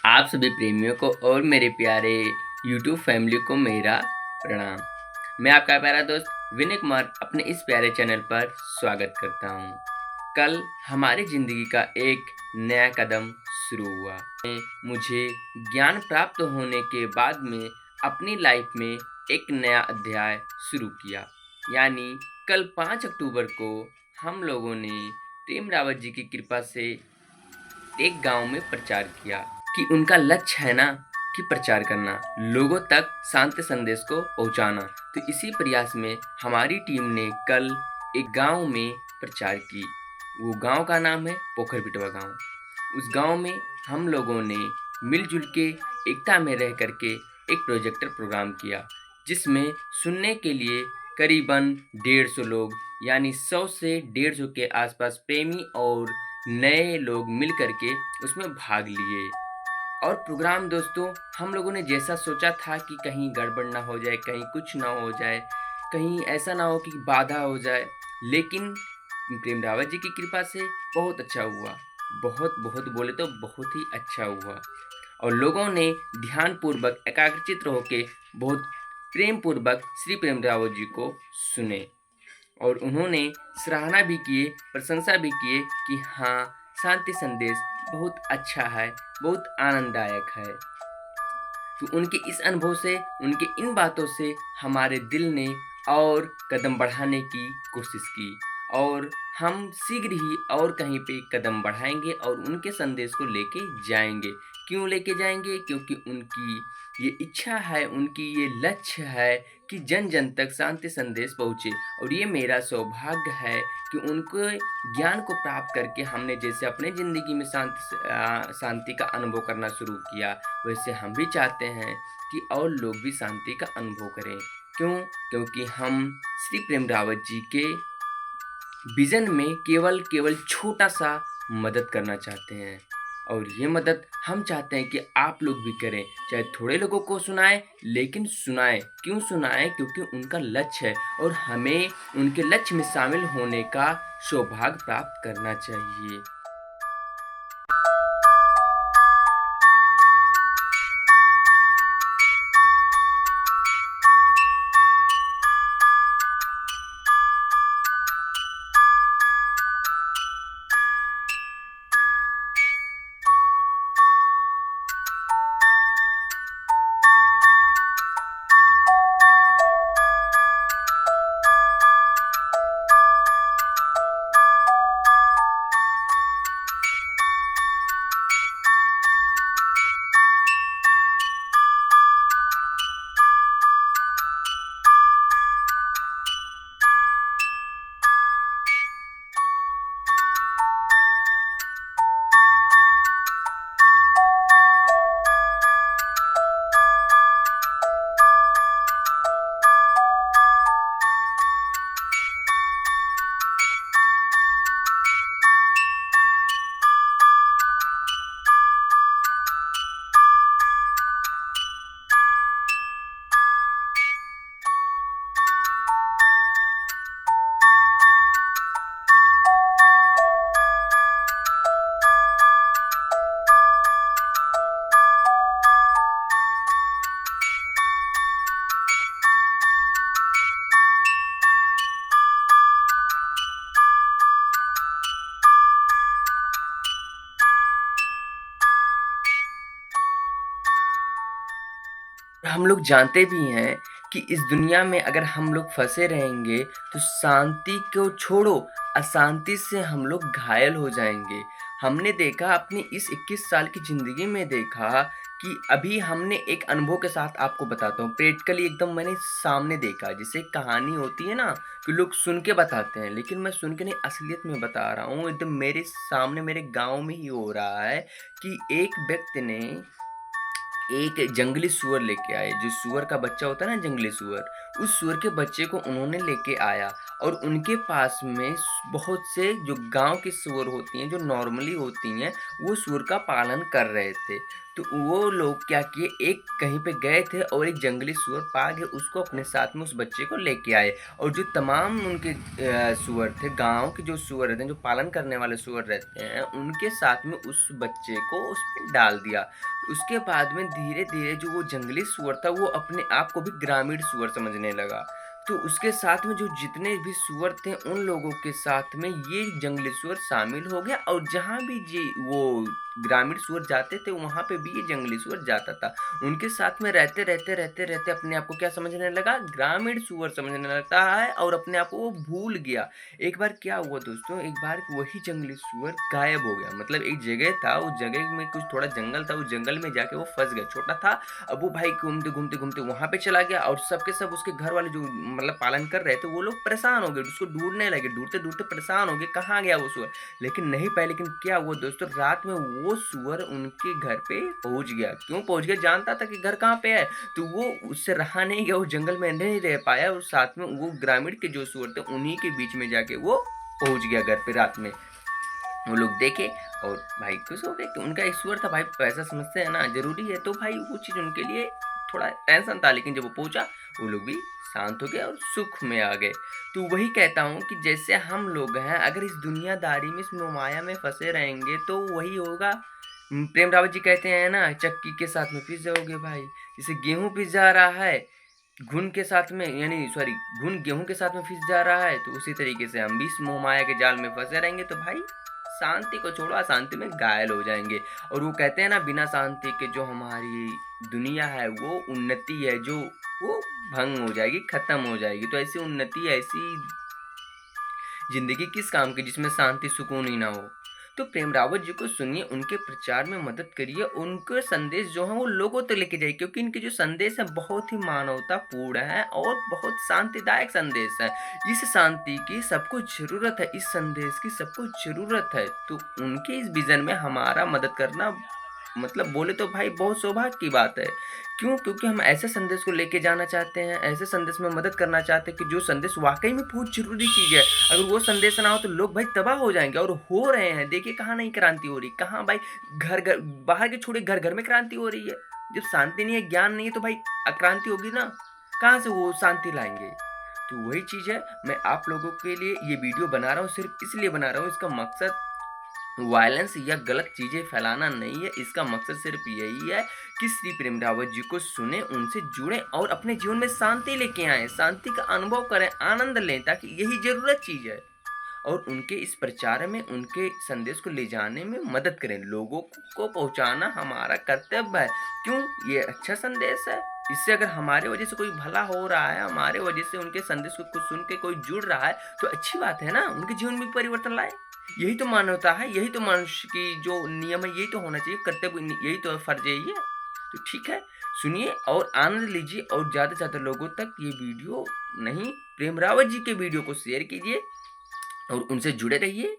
आप सभी प्रेमियों को और मेरे प्यारे यूट्यूब फैमिली को मेरा प्रणाम। मैं आपका प्यारा दोस्त विनय कुमार अपने इस प्यारे चैनल पर स्वागत करता हूँ। कल हमारी ज़िंदगी का एक नया कदम शुरू हुआ। मुझे ज्ञान प्राप्त होने के बाद में अपनी लाइफ में एक नया अध्याय शुरू किया। यानी कल 5 अक्टूबर को हम लोगों ने प्रेम रावत जी की कृपा से एक गांव में प्रचार किया कि उनका लक्ष्य है ना कि प्रचार करना, लोगों तक शांति संदेश को पहुंचाना। तो इसी प्रयास में हमारी टीम ने कल एक गांव में प्रचार की। वो गांव का नाम है पोखर बिटवा गांव। उस गांव में हम लोगों ने मिलजुल के एकता में रह करके एक प्रोजेक्टर प्रोग्राम किया, जिसमें सुनने के लिए करीबन 150 लोग यानी 100 से 150 के आसपास प्रेमी और नए लोग मिल करके उसमें भाग लिए। और प्रोग्राम दोस्तों हम लोगों ने जैसा सोचा था कि कहीं गड़बड़ ना हो जाए, कहीं कुछ ना हो जाए, कहीं ऐसा ना हो कि बाधा हो जाए, लेकिन प्रेम रावत जी की कृपा से बहुत अच्छा हुआ। बहुत बहुत बोले तो बहुत ही अच्छा हुआ। और लोगों ने ध्यानपूर्वक एकाग्रचित्त होके बहुत प्रेम पूर्वक श्री प्रेम रावत जी को सुने। और उन्होंने सराहना भी किए, प्रशंसा भी किए कि हाँ, शांति संदेश बहुत अच्छा है, बहुत आनंददायक है। तो उनके इस अनुभव से, उनके इन बातों से हमारे दिल ने और कदम बढ़ाने की कोशिश की। और हम शीघ्र ही और कहीं पे कदम बढ़ाएंगे और उनके संदेश को लेके जाएंगे। क्यों लेके जाएंगे? क्योंकि उनकी ये इच्छा है, उनकी ये लक्ष्य है कि जन जन तक शांति संदेश पहुँचे। और ये मेरा सौभाग्य है कि उनके ज्ञान को प्राप्त करके हमने जैसे अपने ज़िंदगी में शांति का अनुभव करना शुरू किया, वैसे हम भी चाहते हैं कि और लोग भी शांति का अनुभव करें। क्यों? क्योंकि हम श्री प्रेम रावत जी के विज़न में केवल छोटा सा मदद करना चाहते हैं। और ये मदद हम चाहते हैं कि आप लोग भी करें, चाहे थोड़े लोगों को सुनाएं, लेकिन सुनाएं। क्यों सुनाएं? क्योंकि उनका लक्ष्य है और हमें उनके लक्ष्य में शामिल होने का सौभाग्य प्राप्त करना चाहिए। हम लोग जानते भी हैं कि इस दुनिया में अगर हम लोग फंसे रहेंगे तो शांति को छोड़ो, अशांति से हम लोग घायल हो जाएंगे। हमने देखा अपनी इस 21 साल की ज़िंदगी में देखा कि अभी हमने एक अनुभव के साथ आपको बताता हूँ, प्रैक्टिकली एकदम मैंने सामने देखा। जैसे कहानी होती है ना कि लोग सुन के बताते हैं, लेकिन मैं सुन के नहीं, असलियत में बता रहा हूँ। एकदम मेरे सामने मेरे गांव में ही हो रहा है कि एक व्यक्ति ने एक जंगली सूअर लेके आए, जो सूअर का बच्चा होता है ना जंगली सूअर, उस सूअर के बच्चे को उन्होंने लेके आया और उनके पास में बहुत से जो गाँव की सूअर होती हैं, जो नॉर्मली होती हैं, वो सूअर का पालन कर रहे थे। तो वो लोग क्या किए, एक कहीं पे गए थे और एक जंगली सूअर पा गए, उसको अपने साथ में उस बच्चे को लेके आए और जो तमाम उनके सूअर थे, गाँव के जो सूअर रहते हैं, जो पालन करने वाले सूअर रहते हैं, उनके साथ में उस बच्चे को उसमें डाल दिया। उसके बाद में धीरे-धीरे जो वो जंगली सूअर था, वो अपने आप को भी ग्रामीण सूअर समझने लगा। तो उसके साथ में जो जितने भी सूअर थे, उन लोगों के साथ में ये जंगली सूअर शामिल हो गया और जहाँ भी जी वो ग्रामीण सूअर जाते थे, वहाँ पे भी ये जंगली सूअर जाता था। उनके साथ में रहते अपने आप को क्या समझने लगा? ग्रामीण सूअर समझने लगता है और अपने आप को वो भूल गया। एक बार क्या हुआ दोस्तों, एक बार वही जंगली सूअर गायब हो गया। मतलब एक जगह था, उस जगह में कुछ थोड़ा जंगल था, उस जंगल में जाके वो फँस गया। छोटा था, अब वो भाई घूमते वहाँ पे चला गया और सब के सब उसके घर वाले जो मतलब पालन कर रहे थे, वो लोग परेशान हो गए, उसको ढूँढने लगे। ढूँढते-ढूँढते परेशान हो गए, कहाँ गया वो सूअर? लेकिन नहीं पाए। लेकिन क्या हुआ दोस्तों, रात में वो सूअर उनके घर पे पहुँच गया। क्यों पहुँच गया? जानता था कि घर कहाँ पे है, तो वो उससे रहा नहीं गया, उस जंगल में नहीं रह पाया और साथ में वो ग्रामीण के जो सूअर थे, उन्हीं के बीच में जाके वो पहुँच गया घर पे रात में। वो लोग देखे और भाई खुश हो गए कि उनका एक सूअर था। भाई पैसा समझते हैं ना, ज़रूरी है, तो भाई वो चीज़ उनके लिए थोड़ा टेंशन था। लेकिन जब वो पहुँचा, वो लोग भी शांत हो गए और सुख में आ गए। तो वही कहता हूँ कि जैसे हम लोग हैं, अगर इस दुनियादारी में, इस मोहमाया में फँसे रहेंगे तो वही होगा। प्रेम रावत जी कहते हैं ना, चक्की के साथ में पिस जाओगे भाई। जैसे गेहूँ पिस जा रहा है, घुन के साथ में, यानी सॉरी, घुन गेहूँ के साथ में पिस जा रहा है, तो उसी तरीके से हम भी इस मोहमाया के जाल में फँसे रहेंगे तो भाई शांति को छोड़ो, अशांति में घायल हो जाएँगे। और वो कहते हैं ना, बिना शांति के जो हमारी दुनिया है, वो उन्नति है जो वो भंग हो जाएगी, खत्म हो जाएगी। तो ऐसी उन्नति, ऐसी ज़िंदगी किस काम की जिसमें शांति, सुकून ही ना हो। तो प्रेम रावत जी को सुनिए, उनके प्रचार में मदद करिए, उनके संदेश जो हैं वो लोगों तक लेके जाइए, क्योंकि इनके जो संदेश हैं बहुत ही मानवतापूर्ण हैं और बहुत शांतिदायक संदेश हैं। इस शांति की सबको ज़रूरत है, इस संदेश की सबको ज़रूरत है। तो उनके इस विज़न में हमारा मदद करना, मतलब बोले तो भाई बहुत सौभाग्य की बात है। क्यों? क्योंकि हम ऐसे संदेश को लेके जाना चाहते हैं, ऐसे संदेश में मदद करना चाहते हैं कि जो संदेश वाक़ई में बहुत ज़रूरी चीज़ है। अगर वो संदेश ना हो तो लोग भाई तबाह हो जाएँगे और हो रहे हैं। देखिए कहाँ नहीं क्रांति हो रही, कहाँ भाई घर-घर, बाहर के छोड़िए, घर-घर में क्रांति हो रही है। जब शांति नहीं है, ज्ञान नहीं है, तो भाई अक्रांति होगी ना, कहाँ से वो शांति लाएँगे? तो वही चीज़ है, मैं आप लोगों के लिए ये वीडियो बना रहा हूँ, सिर्फ़ इसलिए बना रहा हूँ, इसका मकसद वायलेंस या गलत चीज़ें फैलाना नहीं है। इसका मकसद सिर्फ़ यही है कि श्री प्रेम रावत जी को सुनें, उनसे जुड़ें और अपने जीवन में शांति लेके आएँ, शांति का अनुभव करें, आनंद लें, ताकि यही ज़रूरत चीज़ है। और उनके इस प्रचार में, उनके संदेश को ले जाने में मदद करें। लोगों को पहुँचाना हमारा कर्तव्य है। क्यों? ये अच्छा संदेश है। इससे अगर हमारे वजह से कोई भला हो रहा है, हमारे वजह से उनके संदेश को कुछ सुन के कोई जुड़ रहा है, तो अच्छी बात है ना, उनके जीवन में परिवर्तन लाएँ। यही तो मानवता है, यही तो मनुष्य की जो नियम है, यही तो होना चाहिए, कर्तव्य यही तो फ़र्ज़ है ये। तो ठीक है, सुनिए और आनंद लीजिए और ज़्यादा से ज़्यादा लोगों तक ये वीडियो नहीं, प्रेम रावत जी के वीडियो को शेयर कीजिए और उनसे जुड़े रहिए।